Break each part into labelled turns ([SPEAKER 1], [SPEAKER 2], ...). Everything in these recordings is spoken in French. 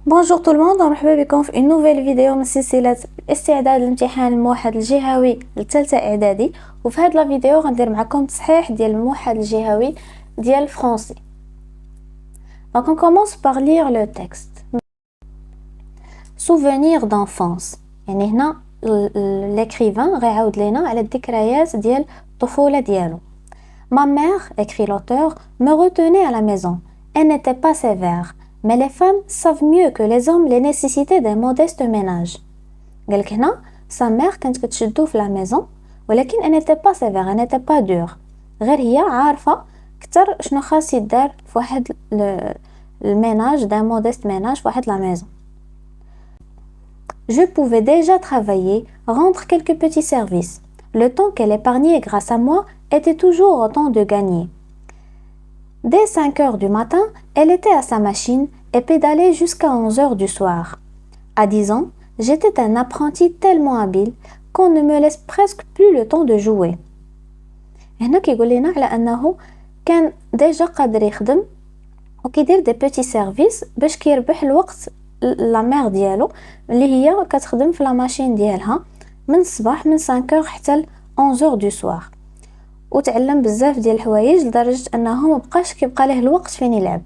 [SPEAKER 1] Bonjour tout le monde, مرحبا بكم في une nouvelle vidéo من سلسلة استعداد الامتحان الموحد الجهوي للثالثة اعدادي. وفي هاد لا فيديو غندير معكم تصحيح ديال الموحد الجهوي ديال الفرنسي. Donc on commence par lire le texte. Souvenir d'enfance. يعني هنا l'écrivain غيعاود لينا على الذكريات ديال الطفولة ديالو. Ma mère, écrit l'auteur, me retenait à la maison. Elle n'était pas sévère. Mais les femmes savent mieux que les hommes les nécessités d'un modeste ménage. قالك هنا sa mère كانت كتشدو في la maison ولكن elle n'était pas sévère, elle n'était pas dure. غير هي عارفة كتر شنو خاص يدار في واحد الميناج d'un modeste ménage في واحد la maison. Je pouvais déjà travailler, rendre quelques petits services. Le temps qu'elle épargnait grâce à moi était toujours autant de gagné. Dès 5 heures du matin, elle était à sa machine et pédalait jusqu'à 11 heures du soir. À 10 ans, j'étais un apprenti tellement habile qu'on ne me laisse presque plus le temps de jouer. هنا كيقول لنا على أنه كان ديجا قادر يخدم وكيدير دي بيتي سيرفيس باش كيربح الوقت لا مير ديالو اللي هي كتخدم في لا ماشين ديالها من الصباح من 5 heures حتى ل 11 heures du soir. وتعلم بزاف ديال الحوايج لدرجة أنه مبقاش كيبقى له الوقت فين يلعب.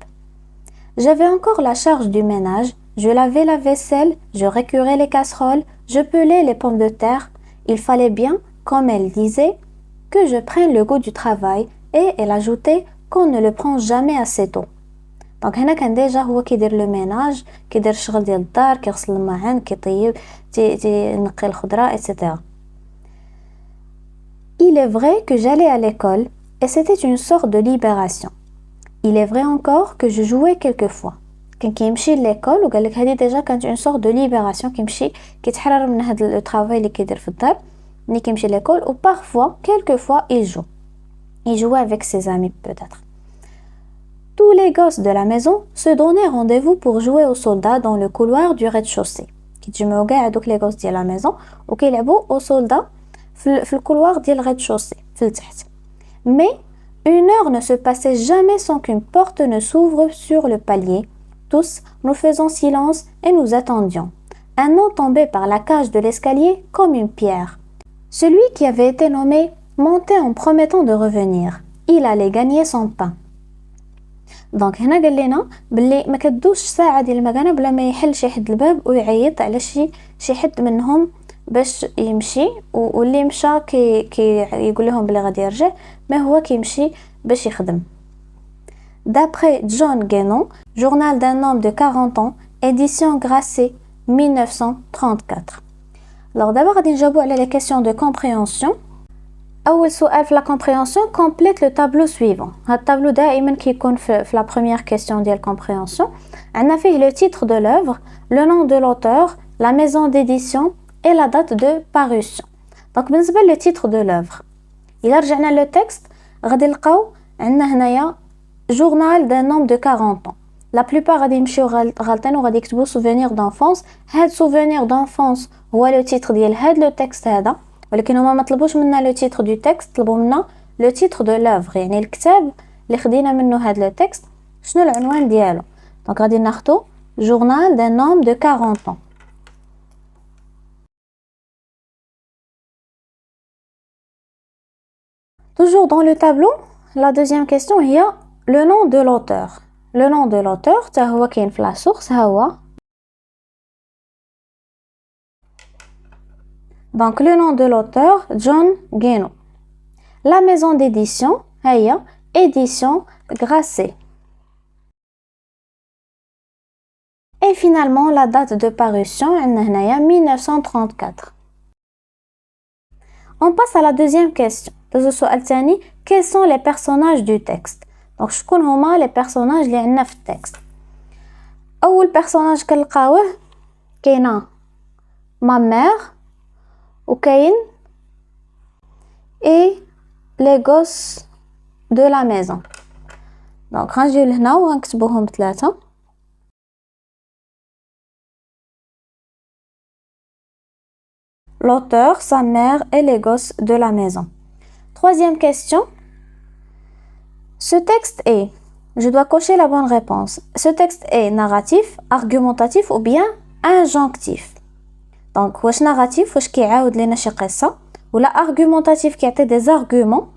[SPEAKER 1] J'avais encore la charge du ménage, je lavais la vaisselle, je récurais les casseroles, je pelais les pommes de terre. Il fallait bien, comme elle disait, que je prenne le goût du travail et elle ajoutait qu'on ne le prend jamais assez tôt. Donc هنا كان ديجا هو كيدير لو ميناج كيدير الشغل ديال الدار كيغسل الماعن كيطيب ينقي الخضره etc. Il est vrai que j'allais à l'école et c'était une sorte de libération. Il est vrai encore que je jouais quelquefois. كان كيمشي لl'école وقال لك هذه ديجا كانت une sorte de libération كيمشي كيتحرر من هذا لو طرافاي اللي كيدير في الدار ملي كيمشي لl'école و parfois quelquefois il jouait avec ses amis peut-être. Tous les gosses de la maison se donnaient rendez-vous pour jouer aux soldats dans le couloir du rez-de-chaussée. كيتجمعوا كاع دوك لي غوس ديال لا ميزون وكيلعبوا au soldat في الكولوار ديال الرez-de-chaussée في التحت. Mais une heure ne se passait jamais sans qu'une porte ne s'ouvre sur le palier. Tous, nous faisions silence et nous attendions. Un nom tombait par la cage de l'escalier comme une pierre. Celui qui avait été nommé montait en promettant de revenir. Il allait gagner son pain. دونك هنا قال لنا باللي ما كدوش ساعه ديال المكانه بلا ما يحل شي حد الباب ويعيط على شي حد منهم باش يمشي واللي مشى كي يقول لهم بلي غادي يرجع ما هو كيمشي باش يخدم. D'après John Guénon, Journal d'un homme de 40 ans, édition Grasset 1934. Alors d'abord غادي نجاوبوا على les questions de compréhension. أول سؤال في la compréhension complète le tableau suivant. هاد التابلو دائما كيكون في la première question ديال compréhension. عندنا فيه le titre de l'œuvre, le nom de l'auteur, la maison d'édition et la date de parution. Donc بالنسبة le titre de l'œuvre. إلا رجعنا le texte غادي نلقاو عندنا هنايا journal d'un homme de 40 ans. La plupart غادي يمشيو غالطين وغادي يكتبوا souvenir d'enfance. هاد souvenir d'enfance هو le titre ديال هاد le texte هذا. ولكن هما ما طلبوش منا لو تيتر دو تكست طلبوا منا لو تيتر دو لوفر يعني الكتاب اللي خدينا منه هاد لو تكست شنو العنوان ديالو. دونك غادي ناخذو journal d'un homme de 40 ans. Toujours dans le tableau, la deuxième question هي le nom de l'auteur. Le nom de l'auteur تا هو كاين في لا سورس ها هو. Donc le nom de l'auteur, John Guénon. La maison d'édition, هي édition Grasset. Et finalement la date de parution, عندنا هنايا 1934. On passe à la deuxième question. دوزو السؤال الثاني, quels sont les personnages du texte? Donc شكون هما les personnages اللي عندنا في التكست. أول personnage كنلقاوه كاينه ma mère وكاين et les gosses de la maison. دونك غنجيو لهنا وغنكتبوهم ثلاثه. L'auteur, sa mère et les gosses de la maison. Troisième question. Ce texte est Je dois cocher la bonne réponse. Ce texte est narratif, argumentatif ou bien injonctif. Donc, واش narratif واش كيعاود لنا شي قصة ولا argumentatif qui a des arguments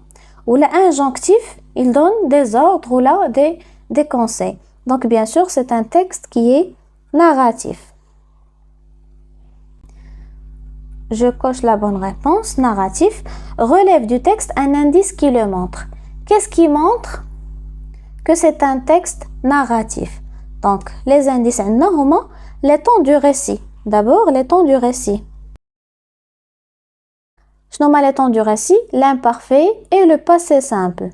[SPEAKER 1] ou la injonctif il donne des ordres ou là des conseils. Donc bien sûr, c'est un texte qui est narratif. Je coche la bonne réponse. Narratif relève du texte un indice qui le montre. Qu'est-ce qui montre que c'est un texte narratif? Donc les indices هما les temps du récit. D'abord les temps du récit. شنو هما les temps du récit? L'imparfait et le passé simple.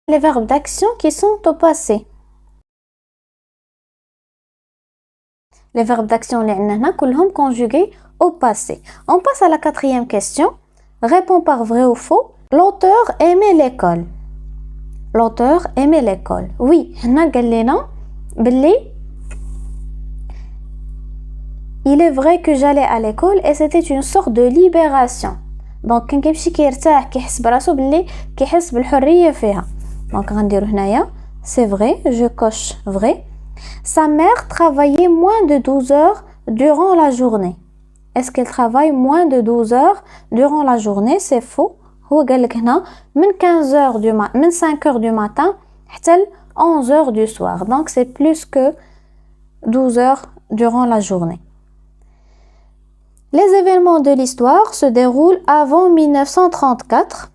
[SPEAKER 1] Les verbes d'action qui sont au passé. Les verbes d'action اللي عندنا هنا كلهم conjugués au passé. On passe à la quatrième question. Réponds par vrai ou faux. L'auteur aimait l'école. L'auteur aimait l'école. Oui, هنا قال لنا بلي il est vrai que j'allais à l'école et c'était une sorte de libération. Donc كان كيمشي كيرتاح كيحس براسو بلي كيحس بالحرية فيها. Donc غنديرو هنايا c'est vrai, je coche vrai. Sa mère travaillait moins de 12 heures durant la journée. Est-ce qu'elle travaille moins de 12 heures durant la journée? C'est faux. هو قالك هنا من 15 heures du matin, من 5 heures du matin حتى 11 heures du soir. Donc c'est plus que 12 heures durant la journée. Les événements de l'histoire se déroulent avant 1934.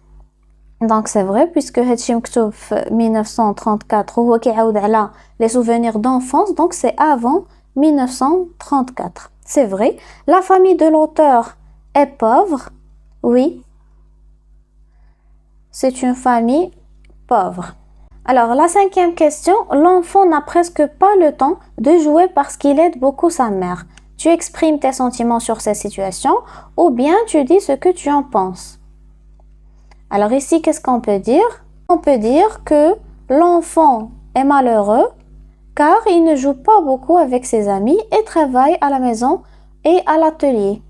[SPEAKER 1] Donc c'est vrai puisque هادشي مكتوب في 1934 وهو كيعاود على les souvenirs d'enfance, donc c'est avant 1934. C'est vrai. La famille de l'auteur est pauvre. Oui. C'est une famille pauvre. Alors la cinquième question, l'enfant n'a presque pas le temps de jouer parce qu'il aide beaucoup sa mère. Tu exprimes tes sentiments sur cette situation ou bien tu dis ce que tu en penses. Alors ici, qu'est-ce qu'on peut dire? On peut dire que l'enfant est malheureux car il ne joue pas beaucoup avec ses amis et travaille à la maison et à l'atelier.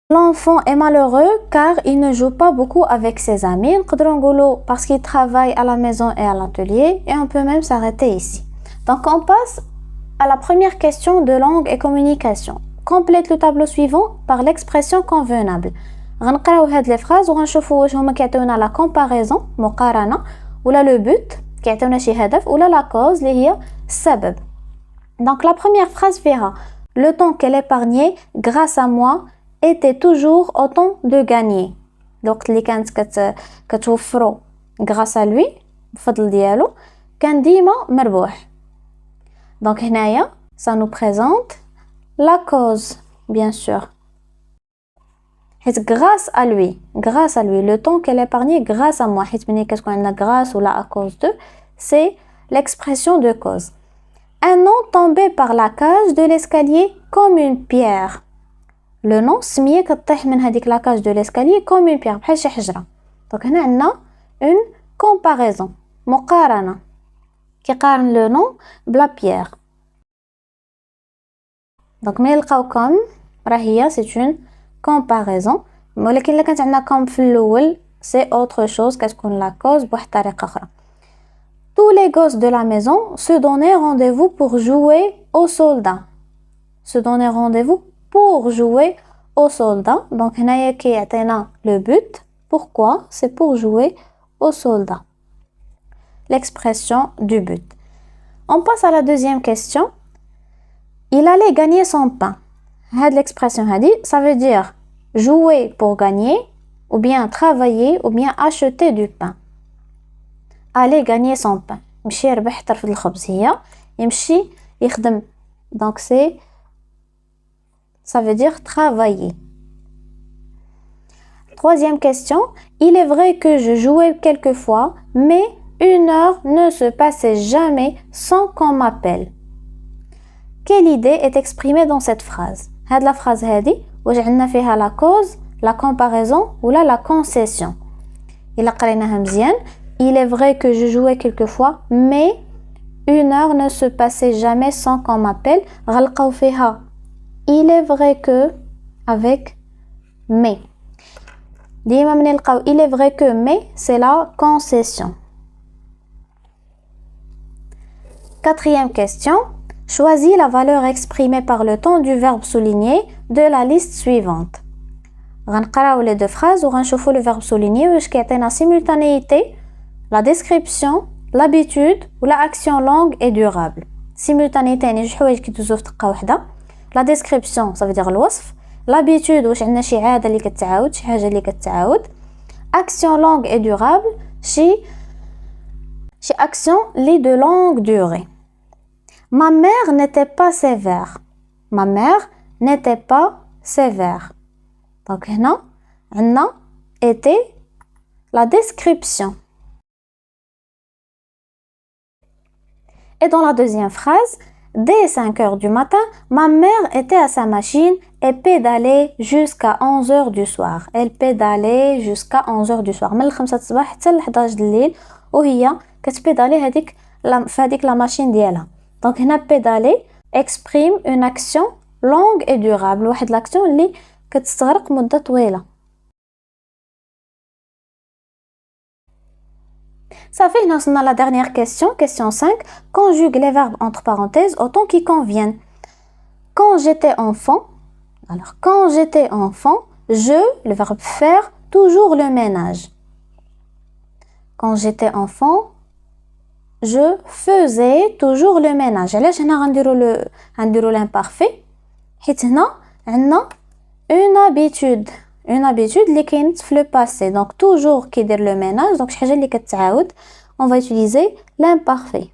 [SPEAKER 1] L'enfant est malheureux car il ne joue pas beaucoup avec ses amis. Parce qu'il travaille à la maison et à l'atelier. Et on peut même s'arrêter ici. Donc on passe à la première question de langue et communication. Complète le tableau suivant par l'expression convenable. غنقراو هاد les phrases وغنشوفوا واش هما كيعطيونا la comparaison مقارنة ولا le but كيعطيونا شي هدف ولا la cause اللي هي السبب. Donc la première phrase فيها le temps qu'elle épargnait grâce à moi était toujours autant de gagner. الوقت اللي كانت كتوفرو grâce à lui بفضل ديالو كان ديما مربوح. Donc هنايا ça nous présente la cause bien sûr. grâce à lui le temps qu'elle épargnait grâce à moi حيت ملي كتكون عندنا grâce ولا à cause de c'est l'expression de cause. Un nom tombé par la cage de l'escalier comme une pierre. Le nom سمية كطيح من هذيك la cage de l'escalier comme une pierre بحال شي حجرة. Donc هنا عندنا une comparaison مقارنة كيقارن le nom بلا pierre. Donc ملي نلقاو comme راه هي c'est une comparaison. ولكن إلا كانت عندنا comme في الأول c'est autre chose كتكون la cause بواحد الطريقة أخرى. Tous les gosses de la maison se donnaient rendez-vous pour jouer aux soldats. Se donner rendez-vous pour jouer aux soldats. Donc هنايا كيعطينا le but. Pourquoi? C'est pour jouer aux soldats. L'expression du but. On passe à la deuxième question. Il allait gagner son pain. Cette l'expression ça veut dire jouer pour gagner ou bien travailler ou bien acheter du pain. Aller gagner son pain. يمشي يربح طرف الخبز هي يمشي يخدم. Donc c'est ça veut dire travailler. Troisième question. Il est vrai que je jouais quelquefois, mais une heure ne se passait jamais sans qu'on m'appelle. Quelle idée est exprimée dans cette phrase? هاد la phrase هادي واش عندنا فيها la cause, la comparaison ou la concession. إلا قريناها مزيان. Il est vrai que je jouais quelquefois, mais une heure ne se passait jamais sans qu'on m'appelle. غلقوا فيها il est vrai que avec mais. ديما من نلقاو il est vrai que mais c'est la concession. Quatrième question. Choisis la valeur exprimée par le temps du verbe souligné de la liste suivante. غنقراو les deux phrases وغنشوفوا le verbe souligné واش كيعطينا simultanéité, la description, l'habitude ou la action longue et durable. Simultanéité يعني جوج حوايج كيدوزو في دقه واحده. La description ça veut dire الوصف. L'habitude واش عندنا شي عاده اللي كتعاود, شي حاجه اللي كتعاود. Action longue et durable شي action li de longue durée. Ma mère n'était pas sévère. Ma mère n'était pas sévère. Donc هنا عندنا était la description. Et dans la deuxième phrase, dès 5 heures du matin, ma mère était à sa machine et pédalait jusqu'à 11 heures du soir. Elle pédalait jusqu'à 11 heures du soir. من 5 الصباح حتى ل 11 الليل وهي كتبيدالي هذيك في هذيك لا ماشين ديالها. دونك هنا pédaler exprime une action longue et durable, واحد l'action اللي كتستغرق مدة طويلة. صافي هنا وصلنا la dernière question, question 5. Conjugue les verbes entre parenthèses autant qu'ils conviennent. Quand j'étais enfant, alors quand j'étais enfant, je, le verbe faire, toujours le ménage. Quand j'étais enfant, je faisais toujours le ménage. علاش هنا غنديرو l'imparfait حيت هنا عندنا une habitude اللي كاينت في le passé. Donc toujours كيدير le ménage, donc شي حاجه اللي كتعاود. On va utiliser l'imparfait.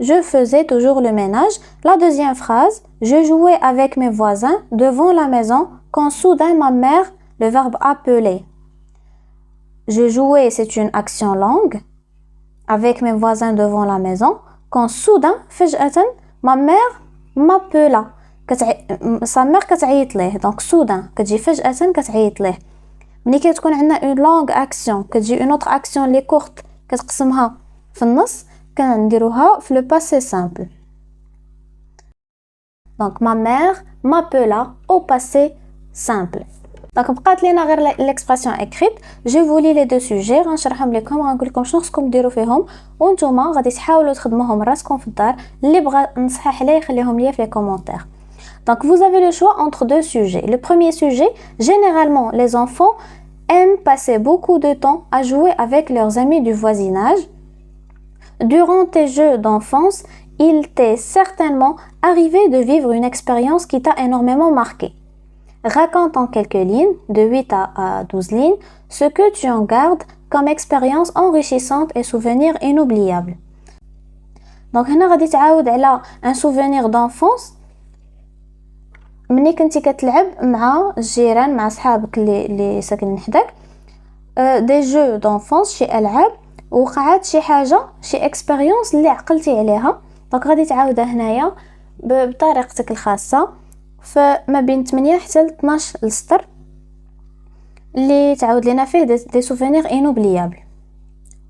[SPEAKER 1] Je faisais toujours le ménage. La deuxième phrase, je jouais avec mes voisins devant la maison quand soudain ma mère, le verbe appeler. Je jouais, c'est une action longue avec mes voisins devant la maison quand soudain فجأة ma mère m'appela. sa mère كتعيط ليه. donc soudain كتجي فجأة كتعيط ليه. ملي كتكون عندنا une longue action كتجي une autre action اللي courte كتقسمها في النص كنديروها في le passé simple. donc ma mère m'appela au passé simple. donc بقات لينا غير l'expression écrite. je vous lis les deux sujets غنشرحهم لكم, غنقول لكم شنو خصكم ديروا فيهم وانتوما غادي تحاولوا تخدموهم راسكم في الدار. اللي بغى نصحح عليه يخليهم ليا في les commentaires. Donc vous avez le choix entre deux sujets. Le premier sujet, généralement les enfants aiment passer beaucoup de temps à jouer avec leurs amis du voisinage. Durant tes jeux d'enfance, il t'est certainement arrivé de vivre une expérience qui t'a énormément marqué. Raconte en quelques lignes, de 8 à 12 lignes, ce que tu en gardes comme expérience enrichissante et souvenir inoubliable. Donc هنا غادي تعاود على un souvenir d'enfance مني كنتي كتلعب مع الجيران مع صحابك اللي ساكنين حداك. دي جو دونفونس شي العاب وقعات شي حاجه شي اكسبيريونس اللي عقلتي عليها. دونك غادي تعاودها هنايا بطريقتك الخاصه فما بين 8 حتى ل 12 السطر اللي تعاود لنا فيه des souvenirs inoubliables.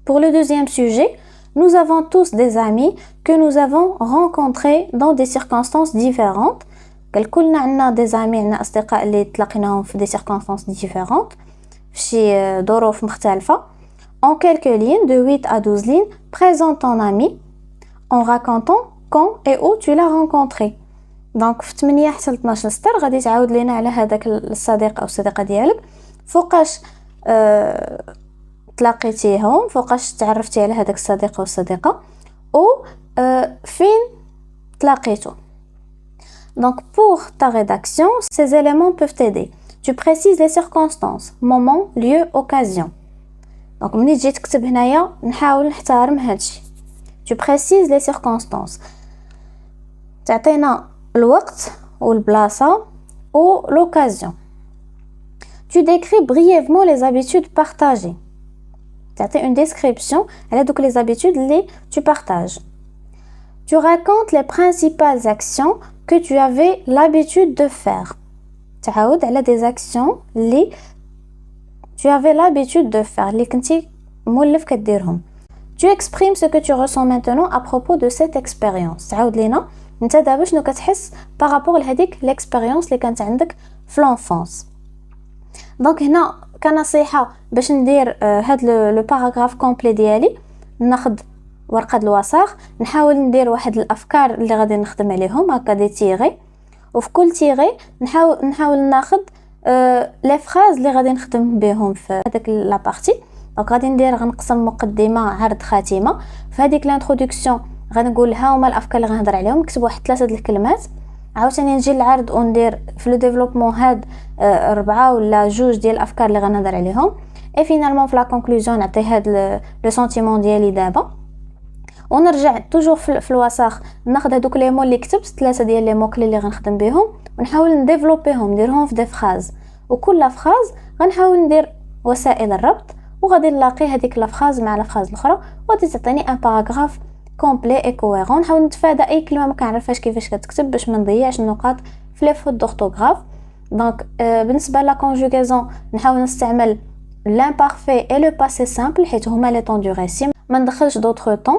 [SPEAKER 1] Pour le deuxième sujet, nous avons tous des amis que nous avons rencontrés dans des circonstances différentes. كلنا عندنا des amis, عندنا أصدقاء اللي تلاقيناهم في des circonstances différentes في شي ظروف مختلفة. En quelques lignes, de 8 à 12 lignes, présente ton ami en racontant quand et où tu l'as rencontré. Donc في 8 حتى ل 12 سطر غادي تعاود لينا على هذاك الصديق أو الصديقة ديالك فوقاش تلاقيتيهم, فوقاش تعرفتي على هذاك الصديق أو الصديقة و فين تلاقيتو. Donc pour ta rédaction, ces éléments peuvent t'aider. Tu précises les circonstances, moment, lieu, occasion. Donc ملي تجي تكتب هنايا نحاول نحترم هادشي. Tu précises les circonstances. تعطينا الوقت والبلاصة و l'occasion. Tu décris brièvement les habitudes partagées. تعطي une description على دوك les habitudes اللي tu partages. Tu racontes les principales actions que tu avais l'habitude de faire. تعاود على des actions اللي tu avais l'habitude de faire اللي كنتي مولف كديرهم. tu exprimes ce que tu ressens maintenant à propos de cette expérience. تعاود لينا انت دابا شنو كتحس بارابور لهذيك l'expérience اللي كانت عندك في l'enfance. دونك هنا كنصيحه باش ندير هاد لو باراغراف كومبلي ديالي، ناخذ ورقه الوثائق، نحاول ندير واحد الافكار اللي غادي نخدم عليهم هكا دي تيغي، وفي كل تيغي نحاول ناخذ لي فراز اللي غادي نخدم بهم في هذاك لا بارتي. دونك غنقسم مقدمه عرض خاتمه. في هذيك الانتروداكسيون غنقول ها هما الافكار اللي غنهضر عليهم، نكتب واحد 3 د الكلمات، عاوتاني نجي للعرض وندير في لو ديفلوبمون هاد 4 ولا 2 ديال الافكار اللي غنهضر عليهم، اي فينالمون في لا كونكلوزيون نعطي هاد لو سونتيمون ديالي دابا، ونرجع توجور في الوثائق ناخذ هذوك لي مو اللي كتبت 3 ديال لي مو كلي اللي غنخدم بهم، ونحاول نديفلوبيهم نديرهم في دي فراز، وكل فراز غنحاول ندير وسائل الربط، وغادي نلاقي هذيك لا فراز مع لا فراز الاخرى، وغادي تعطيني ان باراغراف كومبلي اي كوهيرون. نحاول نتفادى اي كلمه ما كنعرفهاش كيفاش كتكتب باش ما نضيعش النقاط في لي فوت دورتوغراف. دونك بالنسبه لا كونجوغاسيون نحاول نستعمل l'imparfait et le passé simple حيت هما لي طون دو ريسي، ما ندخلش دوطخ طون.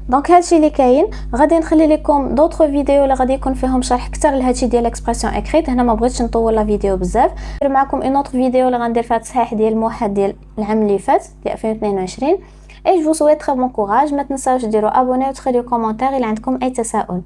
[SPEAKER 1] دونك هادشي اللي كاين، غادي نخلي لكم دوطخ فيديو اللي غادي يكون فيهم شرح اكثر لهادشي ديال اكسبرسيون اكريت. هنا ما بغيتش نطول لا فيديو بزاف، ندير معكم اون اوتر فيديو اللي غندير فيها تصحيح ديال الموحد ديال العام اللي فات ديال 2022. اي جو سويت تري بون كوراج، ما تنساوش ديروا ابوني وتخليو كومونتير الا عندكم اي تساؤل.